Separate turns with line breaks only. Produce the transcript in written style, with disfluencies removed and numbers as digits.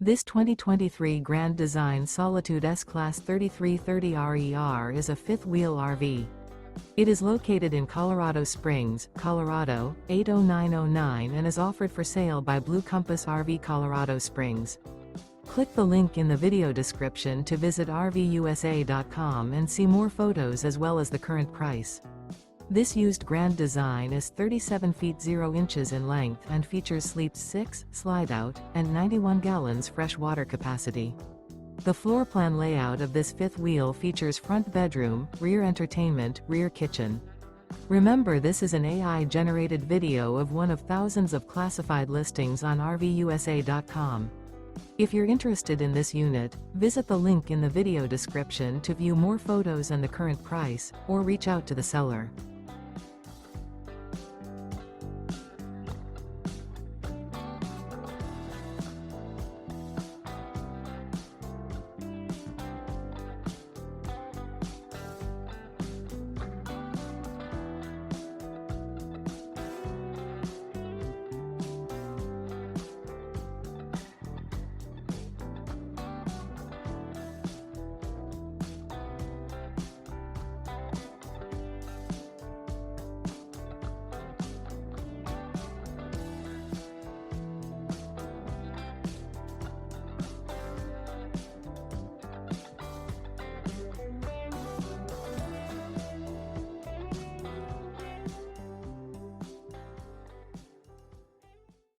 This 2023 Grand Design Solitude S-Class 3330 RER is a fifth-wheel RV. It is located in Colorado Springs, Colorado, 80909 and is offered for sale by Blue Compass RV Colorado Springs. Click the link in the video description to visit RVUSA.com and see more photos as well as the current price. This used Grand Design is 37 feet 0 inches in length and features sleeps 6, Slideout, and 91 gallons fresh water capacity. The floor plan layout of this fifth wheel features front bedroom, rear entertainment, rear kitchen. Remember, this is an AI-generated video of one of thousands of classified listings on RVUSA.com. If you're interested in this unit, visit the link in the video description to view more photos and the current price, or reach out to the seller.